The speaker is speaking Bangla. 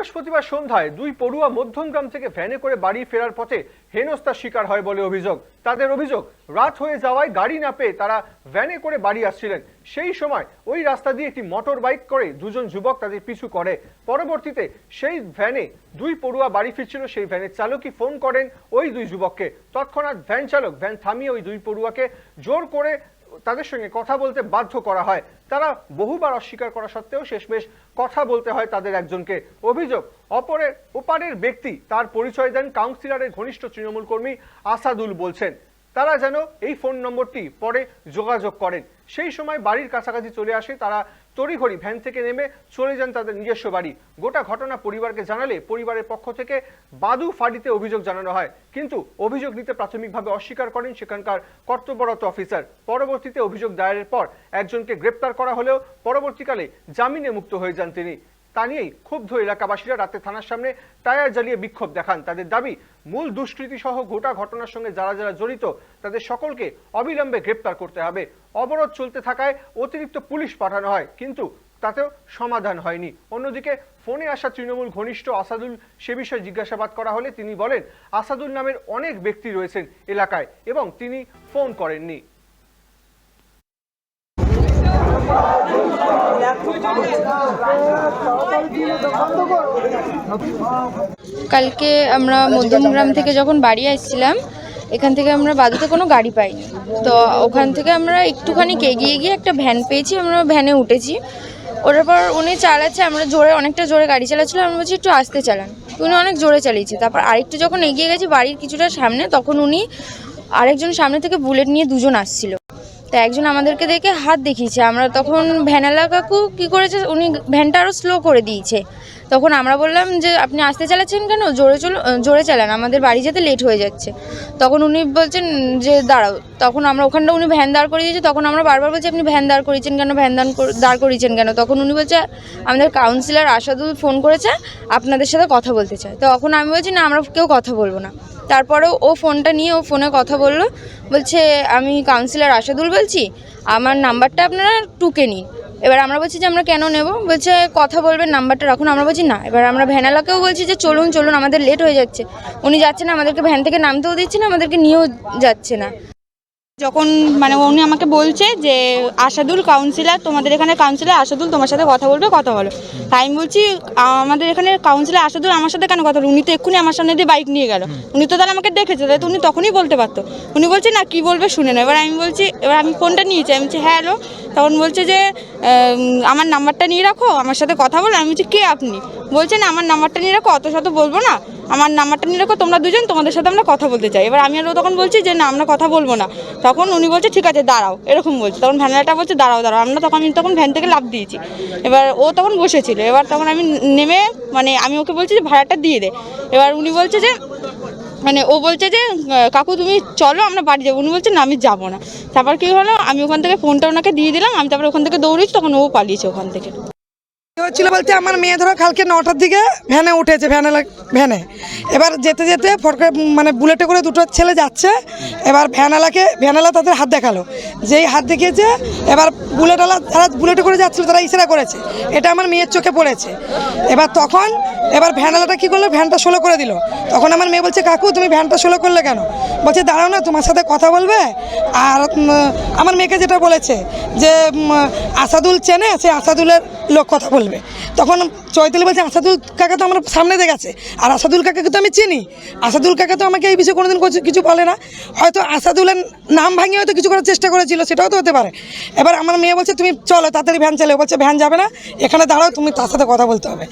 বৃহস্পতিবার সন্ধ্যায় দুই পড়ুয়া মধ্যমগ্রাম থেকে ভ্যানে করে বাড়ি ফেরার পথে হেনস্থার শিকার হয় বলে অভিযোগ। তাদের অভিযোগ, রাত হয়ে যাওয়ায় গাড়ি না পেয়ে তারা ভ্যানে করে বাড়ি আসছিলেন। সেই সময় ওই রাস্তা দিয়ে একটি মোটর বাইক করে দুজন যুবক তাদের পিছু করে। পরবর্তীতে সেই ভ্যানে দুই পড়ুয়া বাড়ি ফিরছিল, সেই ভ্যানের চালকই ফোন করেন ওই দুই যুবককে। তৎক্ষণাৎ ভ্যান চালক ভ্যান থামিয়ে ওই দুই পড়ুয়াকে জোর করে তাদের সঙ্গে কথা বলতে বাধ্য করা হয়। তারা বহুবার অস্বীকার করা সত্ত্বেও শেষমেশ কথা বলতে হয় তাদের একজনকে। অভিযোগ, ওপারের ব্যক্তি তার পরিচয় দেন কাউন্সিলরের ঘনিষ্ঠ তৃণমূল কর্মী আসাদুল। বলছেন তারা যেন এই ফোন নম্বরটি পরে যোগাযোগ করেন। সেই সময় বাড়ির কাছাকাছি চলে আসে তারা, তড়িঘড়ি ভ্যান থেকে নেমে চলে যান তাদের নিজস্ব বাড়ি। গোটা ঘটনা পরিবারকে জানালে পরিবারের পক্ষ থেকে বাদু ফাঁড়িতে অভিযোগ জানানো হয়, কিন্তু অভিযোগ নিতে প্রাথমিকভাবে অস্বীকার করেন সেখানকার কর্তব্যরত অফিসার। পরবর্তীতে অভিযোগ দায়েরের পর একজনকে গ্রেপ্তার করা হলেও পরবর্তীকালে জামিনে মুক্ত হয়ে যান তিনি। তা নিয়েই ক্ষুব্ধ এলাকাবাসীরা রাতে থানার সামনে টায়ার জ্বালিয়ে বিক্ষোভ দেখান। তাদের দাবি, মূল দুষ্কৃতী সহ গোটা ঘটনার সঙ্গে যারা যারা জড়িত তাদের সকলকে অবিলম্বে গ্রেপ্তার করতে হবে। অবরোধ চলতে থাকায় অতিরিক্ত পুলিশ পাঠানো হয়, কিন্তু তাতেও সমাধান হয়নি। অন্যদিকে ফোনে আসা তৃণমূল ঘনিষ্ঠ আসাদুল সে বিষয়ে জিজ্ঞাসাবাদ করা হলে তিনি বলেন আসাদুল নামের অনেক ব্যক্তি রয়েছেন এলাকায় এবং তিনি ফোন করেননি। কালকে আমরা মধ্যমগ্রাম থেকে যখন বাড়ি আসছিলাম, এখান থেকে আমরা বাদুতে কোনো গাড়ি পাইনি। তো ওখান থেকে আমরা একটুখানি এগিয়ে গিয়ে একটা ভ্যান পেয়েছি, আমরা ভ্যানে উঠেছি। ওটার পর উনি চালাচ্ছে, আমরা অনেকটা জোরে গাড়ি চালাচ্ছিলাম। আমরা বলছি একটু আস্তে চালান, উনি অনেক জোরে চালিয়েছে। তারপর আরেকটু যখন এগিয়ে গেছি বাড়ির কিছুটা সামনে, তখন উনি আরেকজন সামনে থেকে বুলেট নিয়ে দুজন আসছিল। তা একজন আমাদেরকে দেখে হাত দেখিয়েছে। আমরা তখন ভ্যানালা কাকু কী করেছে, উনি ভ্যানটা আরও স্লো করে দিয়েছে। তখন আমরা বললাম যে আপনি আস্তে চালাচ্ছেন কেন, জোরে চালান, আমাদের বাড়ি যেতে লেট হয়ে যাচ্ছে। তখন উনি বলছেন যে দাঁড়াও। তখন আমরা ওখানটা, উনি ভ্যান দাঁড় করিয়ে দিয়েছে। তখন আমরা বারবার বলছি আপনি ভ্যান দাঁড় করিয়েছেন কেন, ভ্যান দাঁড় করিয়েছেন কেন। তখন উনি বলছে আমাদের কাউন্সিলর আসাদুল ফোন করেছে, আপনাদের সাথে কথা বলতে চায়। তখন আমি বলছি না, আমরা কেউ কথা বলবো না। তারপরেও ও ফোনটা নিয়ে ও ফোনে কথা বললো, বলছে আমি কাউন্সিলর আসাদুল বলছি, আমার নাম্বারটা আপনারা টুকে নিন। এবার আমরা বলছি যে আমরা কেন নেব, বলছে কথা বলবেন, নাম্বারটা রাখুন। আমরা বলছি না। এবার আমরা ভ্যানালাকেও বলছি যে চলুন চলুন, আমাদের লেট হয়ে যাচ্ছে। উনি যাচ্ছে না, আমাদেরকে ভ্যান থেকে নামতেও দিচ্ছে না, আমাদেরকে নিয়েও যাচ্ছে না। যখন উনি আমাকে বলছে যে আসাদুল কাউন্সিলর, তোমাদের এখানে কাউন্সিলর আসাদুল তোমার সাথে কথা বলবে, কথা বলো। তাই আমি বলছি আমাদের এখানে কাউন্সিলর আসাদুল আমার সাথে কেন কথা বলো, উনি তো এক্ষুনি আমার সামনে দিয়ে বাইক নিয়ে গেল, উনি তো তাহলে আমাকে দেখেছে, তাই তো উনি তখনই বলতে পারতো। উনি বলছে না, কি বলবে শুনে না। এবার আমি ফোনটা নিয়েছি, আমি বলছি হ্যাঁ হ্যালো। তখন বলছে যে আমার নাম্বারটা নিয়ে রাখো, আমার সাথে কথা বলো। আমি বলছি কে আপনি? বলছে না, আমার নাম্বারটা নিয়ে রাখো, অত শত বলবো না, আমার নাম্বারটা নিয়ে রাখো, তোমরা দুজন, তোমাদের সাথে আমরা কথা বলতে চাই। এবার আমি আরও তখন বলছি যে না, আমরা কথা বলবো না। তখন উনি বলছে ঠিক আছে দাঁড়াও, এরকম বলছে। তখন ভ্যানালাটা বলছে দাঁড়াও দাঁড়াও। আমি তখন ভ্যান থেকে লাফ দিয়েছি। এবার ও তখন বসেছিল। এবার তখন আমি নেমে আমি ওকে বলছি যে ভাড়াটা দিয়ে দে। এবার উনি বলছে যে ও বলছে যে কাকু তুমি চলো, আমরা বাড়ি যাবো। উনি বলছে না, আমি যাবো না। তারপর কী হলো, আমি ওখান থেকে ফোনটা ওনাকে দিয়ে দিলাম। আমি তারপর ওখান থেকে দৌড়েছি, তখন ও পালিয়েছে ওখান থেকে। হচ্ছিল বলতে আমার মেয়ে ধরো কালকে 9টার দিকে ভ্যানে উঠেছে, ভ্যানে এবার যেতে যেতে ফটকে বুলেটে করে দুটো ছেলে যাচ্ছে। এবার ভ্যানালা তাদের হাত দেখালো, যেই হাত দেখিয়েছে এবার যারা বুলেটে করে যাচ্ছিল তারা ইশারা করেছে, এটা আমার মেয়ের চোখে পড়েছে। এবার ভ্যানালাটা কী করলো, ভ্যানটা স্লো করে দিল। তখন আমার মেয়ে বলছে কাকু তুমি ভ্যানটা স্লো করলে কেন? বলছে দাঁড়াও না, তোমার সাথে কথা বলবে। আর আমার মেয়েকে যেটা বলেছে যে আসাদুল চেনে, সে আসাদুলের লোক কথা বলবে। তখন চৈতালি বলছে আসাদুল কাকা তো আমার সামনে দেখেছে, আর আসাদুল কাকাকে তো আমি চিনি, আসাদুল কাকা তো আমাকে এই বিষয়ে কোনোদিন কিছু বলে না। হয়তো আসাদুলের নাম ভাঙিয়ে হয়তো কিছু করার চেষ্টা করেছিল, সেটাও তো হতে পারে। এবার আমার মেয়ে বলছে তুমি চলো তাড়াতাড়ি ভ্যান চালাও। বলছে ভ্যান যাবে না, এখানে দাঁড়াও, তুমি তার সাথে কথা বলতে হবে।